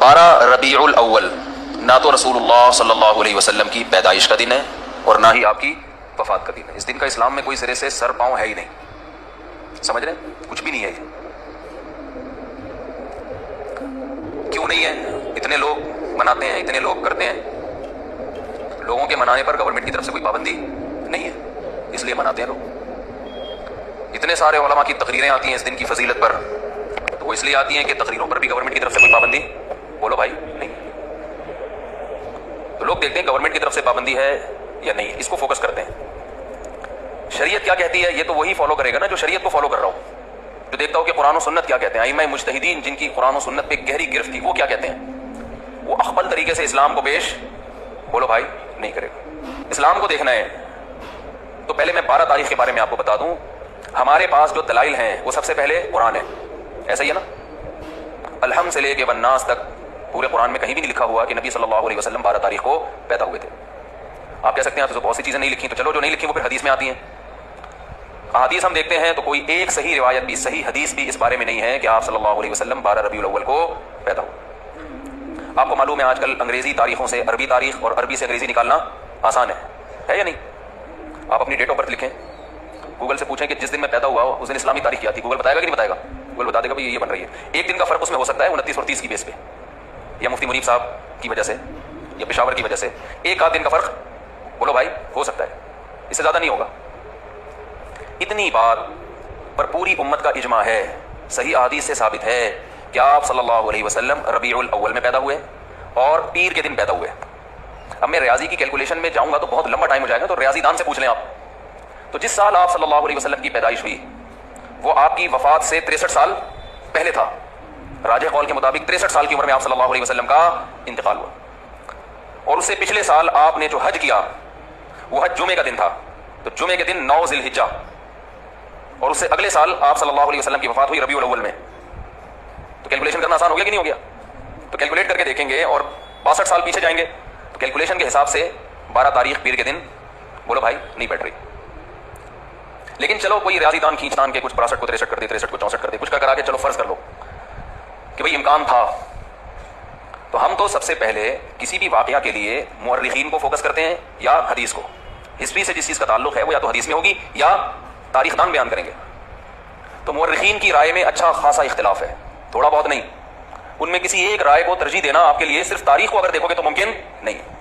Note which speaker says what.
Speaker 1: 12 रबीउल अव्वल ना तो रसूलुल्लाह सल्लल्लाहु अलैहि वसल्लम की पैदाइश का दिन है और ना ही आपकी वफात का दिन है। इस दिन का इस्लाम में कोई सिरे से सर पांव है ही नहीं, समझ रहे, कुछ भी नहीं है ये। क्यों नहीं है? इतने लोग मनाते हैं, इतने लोग करते हैं, लोगों के मनाने पर गवर्नमेंट की तरफ से कोई पाबंदी नहीं है, इसलिए मनाते हैं लोग। इतने सारे उलमा की तकरीरें आती हैं इस दिन की फजीलत पर, तो वो इसलिए आती हैं कि तकरीरों पर भी गवर्नमेंट की तरफ से कोई पाबंदी, बोलो भाई, नहीं। तो लोग देखते हैं गवर्नमेंट की तरफ से पाबंदी है या नहीं, इसको फोकस करते हैं। शरीयत क्या कहती है ये तो वही फॉलो करेगा ना जो शरीयत को फॉलो कर रहा हो, जो देखता हो कि कुरान और सुन्नत क्या कहते हैं। आइम्मा मुज्तहिदीन जिनकी कुरान और सुन्नत पे गहरी गिरफ्त थी, वो क्या कहते हैं, वो अखबल तरीके से इस्लाम को पेश, बोलो भाई, नहीं करेगा। इस्लाम को देखना है तो पहले मैं 12 तारीख के बारे में आपको बता दूं। हमारे पास जो दलाइल हैं वो सबसे पहले कुरान है, ऐसा ही है ना। अलहम से लेके वन्नास तक पूरे कुरान में कहीं भी नहीं लिखा हुआ कि नबी सल्लल्लाहु अलैहि वसल्लम 12 तारीख को पैदा हुए थे। आप कह सकते हैं तो बहुत सी चीजें नहीं लिखी, तो चलो जो नहीं लिखी वो फिर हदीस में आती हैं। हदीस हम देखते हैं तो कोई एक सही रिवायत भी, सही हदीस भी इस बारे में नहीं है कि आप सल्लल्लाहु अलैहि वसल्लम 12 रबीउल अव्वल को पैदा हुए। आपको मालूम है आजकल अंग्रेजी तारीखों से अरबी तारीख और अरबी से अंग्रेजी निकालना आसान है या नहीं? आप अपनी डेट ऑफ बर्थ लिखें, गूगल से पूछें कि जिस दिन मैं पैदा हुआ उस दिन इस्लामी तारीख क्या थी, गूगल बताएगा कि नहीं बताएगा? गूगल बता देगा भाई ये बन रही है। एक दिन का फर्क उसमें हो सकता है 29 और 30 की बेस पे, या मुफ्ती मुनीब साहब की वजह से, या पेशावर की वजह से एक आध दिन का फर्क, बोलो भाई, हो सकता है, इससे ज्यादा नहीं होगा। इतनी बात पर पूरी उम्मत का इजमा है, सही हदीस से साबित है कि आप सल्लल्लाहु अलैहि वसल्लम रबीउल अव्वल में पैदा हुए और पीर के दिन पैदा हुए। अब मैं रियाजी की कैलकुलेशन में जाऊंगा तो बहुत लंबा टाइम हो जाएगा, तो रियाजी दान से पूछ लें आप। तो जिस साल आप सल्लल्लाहु अलैहि वसल्लम की पैदाइश हुई वो आपकी वफात से 63 साल पहले था। राजे कौल के मुताबिक 63 साल की उम्र में आप सल्लल्लाहु अलैहि वसल्लम का इंतकाल हुआ। और उससे पिछले साल आपने जो हज किया वो हज जुमे का दिन था, तो जुमे के दिन 9 जिलहिज्जा, और उससे अगले साल आप सल्लल्लाहु अलैहि वसल्लम की वफात हुई रबीउल अव्वल में। तो कैलकुलेशन करना आसान हो गया कि नहीं हो गया? तो कैलकुलेट करके देखेंगे और 62 साल पीछे जाएंगे तो कैलकुलेशन के हिसाब से 12 तारीख पीर के दिन, बोलो भाई, नहीं बैठ रही। लेकिन चलो कोई रियाजी दान खींच तान के कुछ 62 को 63 कर दे, 63 को 64 कर दे, कुछ कर आके चलो फर्ज कर लो कि भाई इम्कान था, तो हम तो सबसे पहले किसी भी वाकया के लिए मुअर्रिखीन को फोकस करते हैं या हदीस को। हिस्ट्री से जिस चीज का ताल्लुक है वो या तो हदीस में होगी या तारीख दान बयान करेंगे। तो मुअर्रिखीन की राय में अच्छा खासा इख्तिलाफ है, थोड़ा बहुत नहीं। उनमें किसी एक राय को तरजीह देना आपके लिए सिर्फ तारीख को अगर देखोगे तो मुमकिन नहीं है।